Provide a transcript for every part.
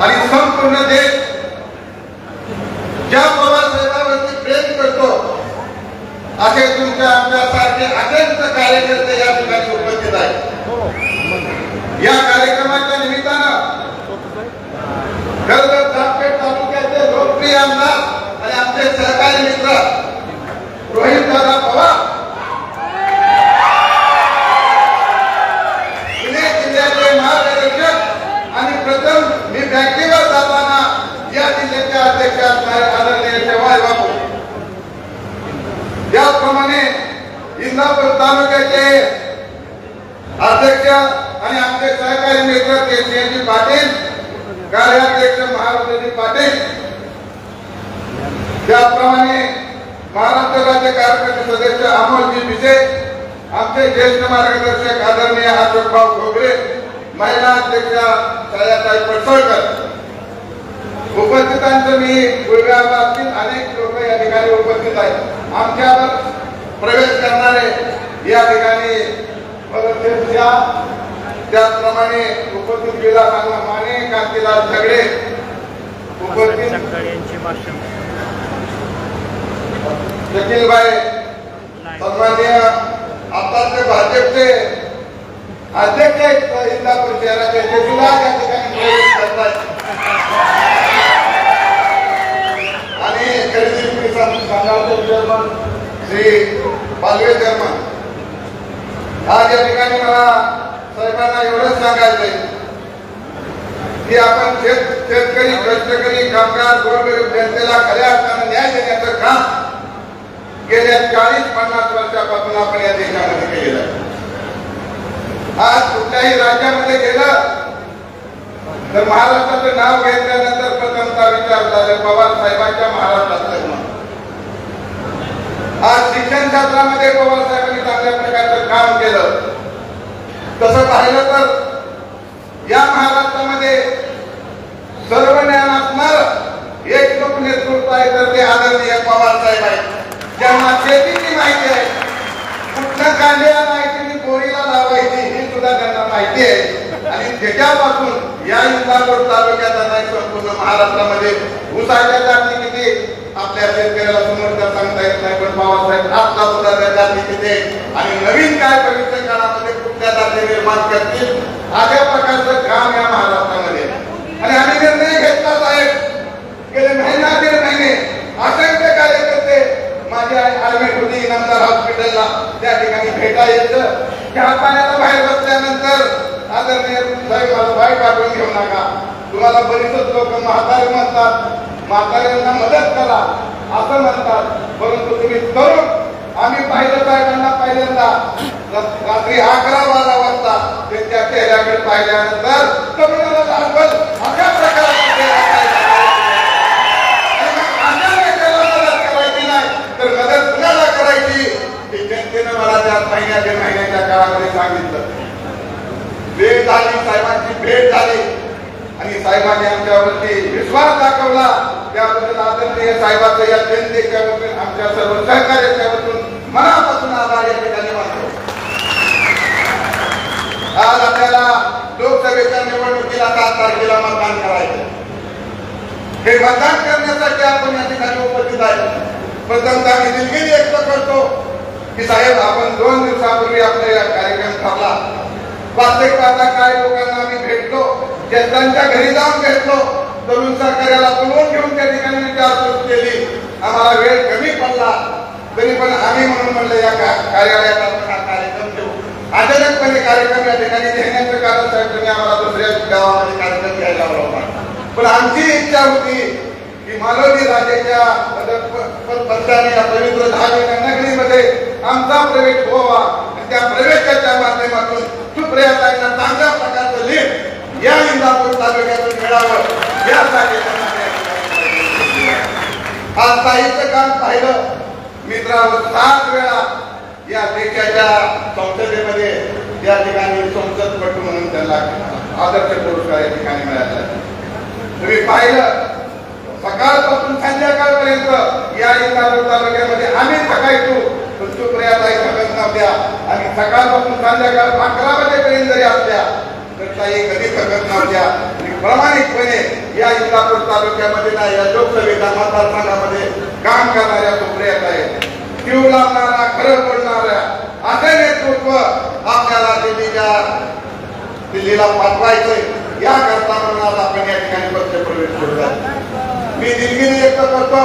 आणि संपूर्ण देश ज्या पवार साहेबांवरती प्रेम करतो असे तुमच्या आमच्यासारखे अत्यंत कार्यकर्ते या ठिकाणी उपस्थित आहेत। या कार्यक्रमाच्या निमित्तानं कर्जत जामखेड तालुक्याचे लोकप्रिय आमदार आणि आमचे सहकारी मित्र रोहित दादा पवार, पुणे जिल्ह्याचे मार्गदर्शक आणि प्रथम मी बँकेवर जाताना या जिल्ह्याचे अध्यक्ष आदरणीय शेवाळ बापू, त्याचप्रमाणे इंदापूर तालुक्याचे अध्यक्ष आणि आमचे सहकारी मित्र केशवजी पाटील, कार्याध्यक्ष महाराष्ट्रजी पाटील, त्याचप्रमाणे महाराष्ट्र राज्य कार्यकारिणी सदस्य अमोलजी भिसे, आमचे ज्येष्ठ मार्गदर्शक आदरणीय अशोकभाऊ घोगरे, महिला अध्यक्षा छायाताई पडसळकर, उपस्थितांचं मी गुजराततील अनेक लोक या ठिकाणी उपस्थित आहेत। आमच्यावर प्रवेश करणारे या ठिकाणी त्याचप्रमाणे उपस्थित विलास माने, कांतीलाल झगडे उपस्थित, शकीलभाई सन्माननीय आताचे भाजपचे अध्यक्ष इंदापूर शहराचे ते सुद्धा या ठिकाणी प्रवेश करतात आणि खरेदी संघाचे चेअरमन श्री पालवे चेअरमन, आज या ठिकाणी मला साहेबांना एवढंच सांगायचंय की आपण शेतकरी, कष्टकरी, कामगार, गोरगरीब जनतेला खऱ्या अर्थानं न्याय देण्याचं काम गेल्या 40-50 वर्षापासून आपण या देशामध्ये केलेलं आहे। आज कुठल्याही राज्यामध्ये गेलं तर महाराष्ट्राचं नाव घेतल्यानंतर प्रथमता विचार झाला पवार साहेबांच्या महाराष्ट्रातलं नाव। आज शिक्षण क्षेत्रामध्ये पवार साहेबांनी चांगल्या प्रकारचं काम केलं। तसं पाहिलं तर या महाराष्ट्रामध्ये सर्व ज्ञान असणार एक लोक नेतृत्व आहे तर ते आदरणीय पवार साहेब आहेत, ज्यांना शेतीची माहिती आहे, कुठल्या कांद्याला माहिती बोरीला लावायची ही सुद्धा त्यांना माहिती आहे आणि त्याच्यापासून या इंदापूर तालुक्यात नाही संपूर्ण महाराष्ट्रामध्ये ऊसाच्या जाती किती आपल्या शेतकऱ्याला समोर सांगता येत नाही, पण पवारसाहेब आपला सुद्धा जाती किती आणि नवीन काय भविष्य काळामध्ये कुठल्या जाती निर्माण करतील अशा प्रकारचं काम या महाराष्ट्रामध्ये। आणि आम्ही निर्णय घेतला साहेब, गेले महिना दीड महिने असंख्य कार्यकर्ते माझी ऍडमिट होती इनामदार हॉस्पिटलला, त्या ठिकाणी भेटा यायचं, चहा पाण्याला बाहेर बसल्यानंतर आदरणीय साहेब मला बाहेर पाठवून घेऊ नका, तुम्हाला बरीच लोक म्हातारे म्हणतात, म्हाताऱ्यांना मदत करा असं म्हणतात, परंतु तुम्ही तरुण, आम्ही पाहिलं साहेबांना पहिल्यांदा रात्री 11-12 वाजता त्यांच्या चेहऱ्याकडे पाहिल्यानंतर तरुणाला दाखवल अशा प्रकारचा तर मदत कुणाला करायची हे जनतेनं मला त्या महिन्याच्या काळामध्ये सांगितलं। वेळ झाली, साहेबांची भेट झाली आणि साहेबांनी आमच्यावरती विश्वास दाखवला, त्याबद्दल आदरणीय साहेबांचं या जनतेच्या वतीने आमच्या सर्व सहकार्याच्या वतीने मनापासून आभार या ठिकाणी मानतो। आज आपल्याला लोकसभेच्या निवडणुकीला 7 तारखेला मतदान करायचं, हे मतदान करण्यासाठी आपण या ठिकाणी उपस्थित आहे। प्रथमतः मी दिलगिरी व्यक्त करतो की साहेब आपण 2 दिवसापूर्वी आपला या कार्यक्रम ठरला, वास्तविक पाहता काय लोकांना आम्ही भेटलो, जनतांच्या घरी जाऊन भेटलो, तरुण सहकार्याला बोलवून घेऊन त्या ठिकाणी विचारपूस केली, आम्हाला वेळ कमी पडला तरी पण आम्ही म्हणून म्हणलं या कार्यालयात आपण हा कार्यक्रम घेऊ। अचानकपणे कार्यक्रम या ठिकाणी घेण्याचं कारण साहेब तुम्ही आम्हाला दुसऱ्या गावामध्ये कार्यक्रम घ्यायला होता, पण आमची इच्छा होती की मालवणी राजेच्या पक्षाने या पवित्र धार्मिक नगरीमध्ये आमचा प्रवेश व्हावा आणि त्या प्रवेशाच्या माध्यमातून सुप्रियाताईंना चांगल्या प्रकारचं लीड या इंदापूर तालुक्यातून मिळावं यासाठी आज साहित्य काम पाहिलं मित्रांनो, 7 वेळा या देशाच्या संसदेमध्ये या ठिकाणी संसदपटू म्हणून त्यांना आदर्श पुरस्कार या ठिकाणी मिळाला। तुम्ही पाहिलं सकाळपासून संध्याकाळपर्यंत या इंदापूर तालुक्यामध्ये आम्ही थकायचो, पण सुप्रियाताई थकत नव्हत्या आणि सकाळपासून संध्याकाळ 11 वाजेपर्यंत जरी असल्या तर ताई कधी थकत नव्हत्या। प्रामाणिकपणे या इंदापूर तालुक्यामध्ये ना या लोकसभेच्या मतदारसंघामध्ये काम करणाऱ्या सुप्रियात आहेत. जीव लावणारा, खरं बोलणाऱ्या असे नेतृत्व आपल्याला दिल्लीला पाठवायचंय. याकरता म्हणून आज आपण या ठिकाणी पक्ष प्रवेश करतो. मी दिलगिरी व्यक्त करतो.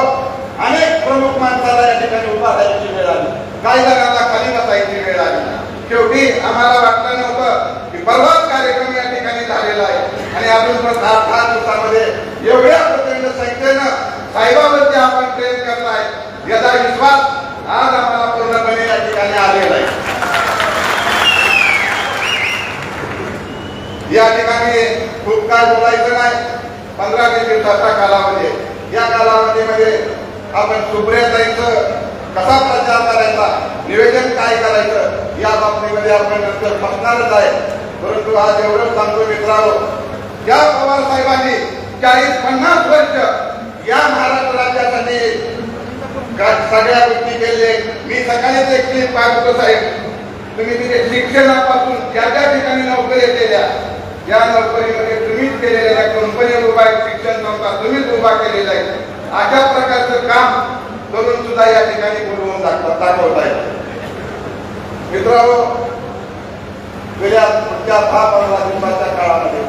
अनेक प्रमुख माणसाला या ठिकाणी उभा राहायची वेळ आली, काही जणांना खाली बसायची वेळ आली. शेवटी आम्हाला वाटलं नव्हतं की परवाच कार्यक्रम या ठिकाणी झालेला आहे आणि अजून पण 10 दिवसामध्ये एवढ्या प्रचंड संख्येनं साहेबांवरती आपण प्रेम करताय याचा विश्वास आज आम्हाला पूर्णपणे या ठिकाणी आलेला आहे. या ठिकाणी खूप काय बोलायचं नाही. 15-20 दिवसाचा कालावधी आहे. या कालावधीमध्ये आपण सुप्रियाताईंचं कसा प्रचार करायचा, निवेदन काय करायचं या बाबतीमध्ये आपण नंतर बसणारच आहे. परंतु आज एवढं सांगतो मित्रांनो, ज्या पवार साहेबांनी 40-50 वर्ष या महाराष्ट्र राज्यासाठी सगळ्या गोष्टी केले. मी सकाळीच एक क्लिप पाहतो साहेब, तुम्ही तिथे शिक्षणापासून ज्या ज्या ठिकाणी नोकरी केल्या या नोकरीमध्ये तुम्हीच केलेल्या आहे. कंपनी उभा आहे, शिक्षण संस्था तुम्हीच उभा केलेला आहे. अशा प्रकारचं काम करून सुद्धा या ठिकाणी बोलवून दाखवत आहे. मित्रांनो, गेल्या 10-15 दिवसाच्या काळामध्ये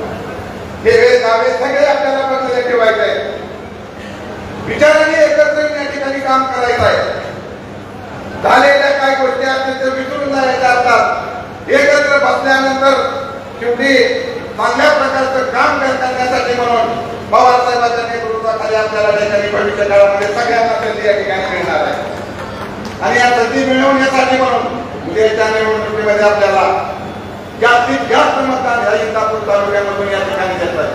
हे दावे सगळे आपल्याला बघायला ठेवायचे आहे. विचाराने एकत्र या ठिकाणी काम करायचं आहे. झालेल्या काय गोष्टी असतील ते विसरून जायच्या असतात. एकत्र बसल्यानंतर शेवटी चांगल्या प्रकारचं काम करण्यासाठी म्हणून पवार साहेबांच्या नेतृत्वाखाली आपल्याला ठिकाणी भविष्य काळामध्ये सगळ्यांना संधी या ठिकाणी मिळणार आहे. आणि या संधी मिळवण्यासाठी म्हणून उद्याच्या निवडणुकीमध्ये आपल्याला जास्तीत जास्त मतदान या इंदापूर तालुक्यामधून या ठिकाणी घेत आहे.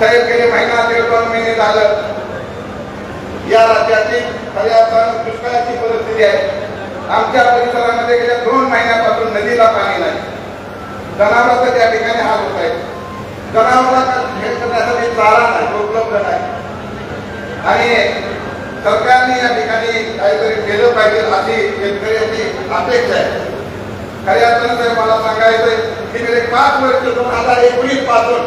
साहेब गेले महिना 1.5 महिने झालं या राज्यातील खऱ्या अर्थानं दुष्काळाची परिस्थिती आहे. आमच्या परिसरामध्ये गेल्या 2 महिन्यापासून नदीला पाणी नाही. जनावरांचा त्या ठिकाणी हाल होत आहे. जनावरांना खेळ करण्यासाठी चारा नाही, उपलब्ध नाही. आणि सरकारने या ठिकाणी काहीतरी केलं पाहिजे अशी शेतकऱ्याची अपेक्षा आहे. खऱ्या अर्थानं मला सांगायचंय की गेले 5 वर्ष 2019 पासून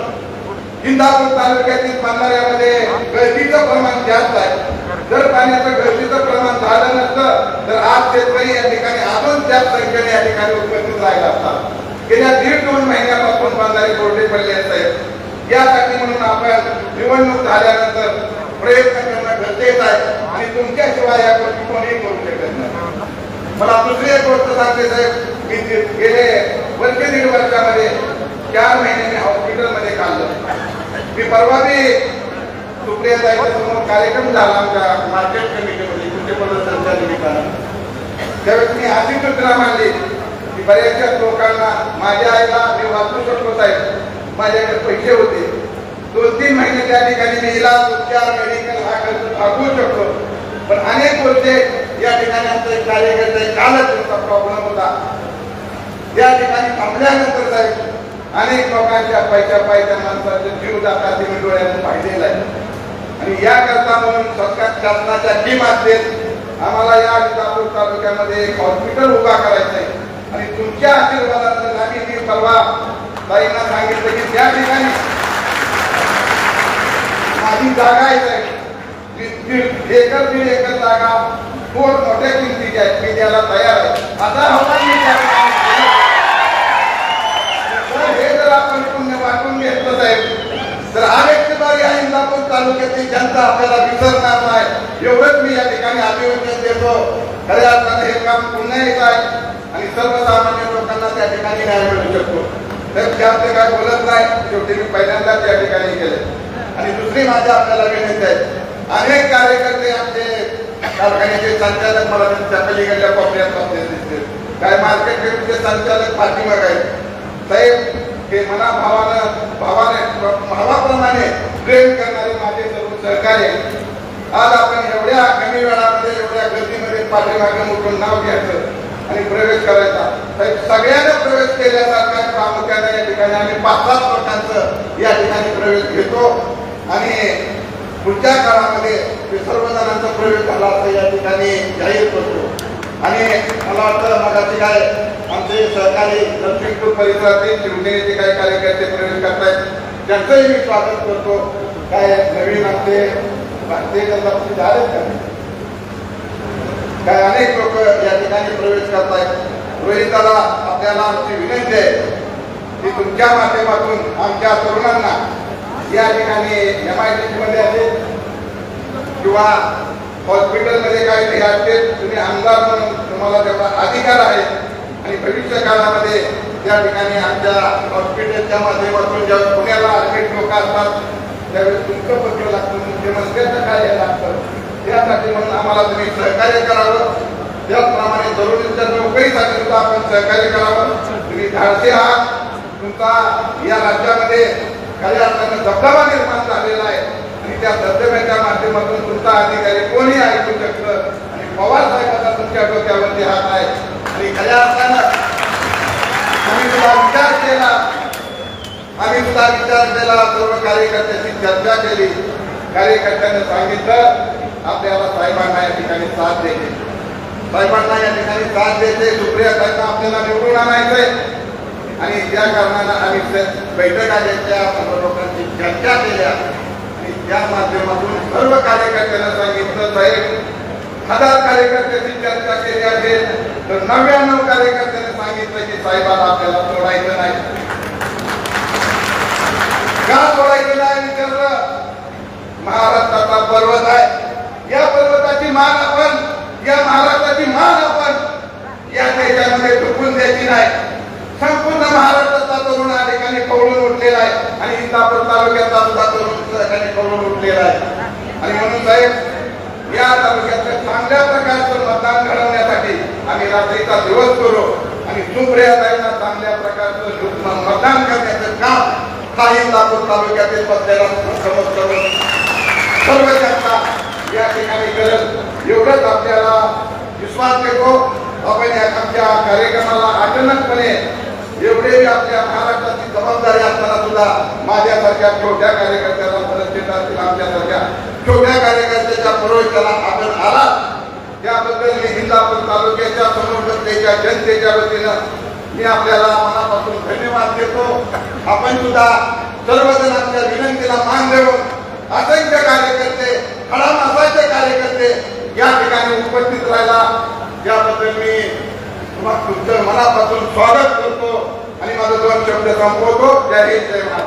इंदापूर तालुक्यातील बंधाऱ्यामध्ये गळतीचं प्रमाण जास्त आहे. जर पाण्याचं गळतीचं प्रमाण झालं नसतं तर आज शेतकरी या ठिकाणी अजून जास्त संख्येने या ठिकाणी उपस्थित राहिला असतात. गेल्या 1.5-2 महिन्यापासून बंधारे कोरडे पडले आहेत. यासाठी म्हणून आपण निवडणूक झाल्यानंतर प्रयत्न करणं गरजेचं आहे आणि तुमच्याशिवाय या गोष्टी कोणीही करू शकत नाही. मला दुसरी एक गोष्ट सांगते साहेब, मी गेले 1.5 वर्षामध्ये 4 महिने मी हॉस्पिटलमध्ये काढलं. मी परवा बी सुप्रियाताईच्या समोर कार्यक्रम झाला आमच्या मार्केट कमिटीमध्ये कुठेपदाच्या निमित्तानं. त्यावेळेस मी अशी सूचना मांडली की बऱ्याचशा लोकांना माझ्या आईला मी वाचू शकतो साहेब, माझ्याकडे पैसे होते. 2-3 महिने त्या ठिकाणी मी इलाज, उपचार, मेडिकल हा खर्च भागवू शकतो. पण अनेक गोष्टी या ठिकाणी आमचा एक कार्यकर्ता कालच तुमचा प्रॉब्लेम होता. या ठिकाणी थांबल्यानंतर साहेब अनेक लोकांच्या पैशा माणसाचे जीव जातात ते मी डोळ्यातून पाहिलेलं आहे. आणि याकरता म्हणून सरकार शासनाच्या टीम असतील आम्हाला या इंदापूर तालुक्यामध्ये एक हॉस्पिटल उभा करायचं आहे. आणि तुमच्या आशीर्वादानंतर आम्ही मी परवा ताईंना सांगितलं की त्या ठिकाणी माझी जागा आहे 1.5 एकर जागा खूप मोठ्या किमतीची आहे. मी त्याला तयार आहे. आता हवा हे जर आपण पुण्य वाटून घेतलं साहेब तर अनेक बारी या इंदापूर तालुक्यातील जनता आपल्याला विसरणार नाही. एवढंच मी या ठिकाणी अभिवादन देतो. खऱ्या अर्थाने हे काम पुन्हा येत आहे आणि सर्वसामान्य लोकांना त्या ठिकाणी न्याय मिळू शकतो. तर जास्त काय बोलत नाही. शेवटी मी पहिल्यांदाच त्या ठिकाणी केले. आणि दुसरी माझी आपल्याला विनंती आहे, अनेक कार्यकर्ते आमचे कारखान्याचे संचालक मला त्यांच्या पलीकडल्या कोपऱ्यात बसलेले दिसते. काय मार्केट कमिटीचे संचालक पाठीमाग आहेत. साहेब हे मना भावाप्रमाणे प्रेम करणारे माझे सर्व सहकारी आज आपण एवढ्या कमी वेळामध्ये एवढ्या गर्दीमध्ये पाठीमागे उठून नाव घ्यायचं आणि प्रवेश करायचा. सगळ्यांना प्रवेश केल्यासारखा प्रामुख्याने या ठिकाणी आम्ही 5-7 लोकांचं या ठिकाणी प्रवेश घेतो आणि पुढच्या काळामध्ये सर्वजणांचा प्रवेश झाला असं या ठिकाणी जाहीर करतो. आणि मला वाटतं मगाशी काय आमचे सहकारी लक्ष्मीपूर परिसरातील शिवसेनेचे काही कार्यकर्ते प्रवेश करतायत. त्यांचंही मी स्वागत करतो. काय नवीन आमचे भारतीय जनता पक्ष झालेत का? काय अनेक लोक या ठिकाणी प्रवेश करतायत. रोहिताला आपल्याला आमची विनंती आहे की तुमच्या माध्यमातून आमच्या तरुणांना या ठिकाणी MIDC मध्ये असेल किंवा हॉस्पिटलमध्ये काही असतील, तुम्ही आमदार म्हणून तुम्हाला तेवढा अधिकार आहे आणि भविष्य काळामध्ये त्या ठिकाणी आमच्या हॉस्पिटलच्या माध्यमातून जेव्हा पुण्याला ऍडमिट लोक असतात त्यावेळेस तुमचं पत्र लागतं, मुख्यमंत्र्यांचं कार्य लागतं. त्यासाठी म्हणून आम्हाला तुम्ही सहकार्य करावं. त्याचप्रमाणे तरुणींच्या नोकरीसाठी सुद्धा आपण सहकार्य करावं. तुम्ही धाडसी आहात. तुमचा या राज्यामध्ये खऱ्या अर्थानं दबदबा निर्माण झालेला आहे आणि त्या दबदब्याच्या माध्यमातून तुमचा अधिकारी कोणी ऐकू शकतं आणि पवार साहेबांचा तुमच्या डोक्यावरती हात आहे आणि खऱ्या अर्थानं आम्ही सुद्धा विचार केला सर्व कार्यकर्त्यांची चर्चा केली. कार्यकर्त्यांनी सांगितलं आपल्याला साहेबांना या ठिकाणी साथ द्यायचे, साहेबांना या ठिकाणी साथ द्यायचे, सुप्रिया साहेबांना आपल्याला निवडून आणायचंय आणि त्या कारणानं आम्ही बैठका घेतल्या, सर्व लोकांची चर्चा केल्या आणि त्या माध्यमातून सर्व कार्यकर्त्यांना सांगितलं साहेब 1000 कार्यकर्त्यांची चर्चा केली असेल तर 99 कार्यकर्त्यांनी सांगितलं की साहेबांना आपल्याला सोडायचं नाही. का सोडायचं नाही विचारलं. महाराष्ट्राचा पर्वत आहे, या पर्वताची मान आपण, या महाराष्ट्राची मान आपण या देशामध्ये चुकून द्यायची नाही. संपूर्ण महाराष्ट्राचा तरुण या ठिकाणी कवळून उठलेला आहे आणि इंदापूर तालुक्याचा सुद्धा तरुण त्या ठिकाणी कवळून उठलेला आहे आणि म्हणून साहेब या तालुक्यात चांगल्या प्रकारचं मतदान घडवण्यासाठी आम्ही रात्रीचा दिवस करू आणि सुप्रियाताईंना चांगल्या प्रकारचं मतदान करण्याचं काम हा इंदापूर तालुक्यातील बसलेला सर्व जनता या ठिकाणी करत. एवढंच आपल्याला विश्वास देतो. आपण आमच्या कार्यक्रमाला अचानकपणे एवढे आपल्या महाराष्ट्राची जबाबदारी असताना सुद्धा माझ्यासारख्या छोट्या कार्यकर्त्याला परत आमच्यासारख्या छोट्या कार्यकर्त्याच्या प्रवेशाला आपण आला त्याबद्दल मी इंदापूर तालुक्याच्या समोरच्या जनतेच्या वतीनं मी आपल्याला मनापासून धन्यवाद देतो. आपण सुद्धा सर्वजण आपल्या विनंतीला मान देऊन असंख्य कार्यकर्ते, खडामासाचे कार्यकर्ते या ठिकाणी उपस्थित राहिला याबद्दल मी तुमचं मनापासून स्वागत करतो आणि माझं 2 शब्द संपवतो. जय हिंद, जय महाराष्ट्र.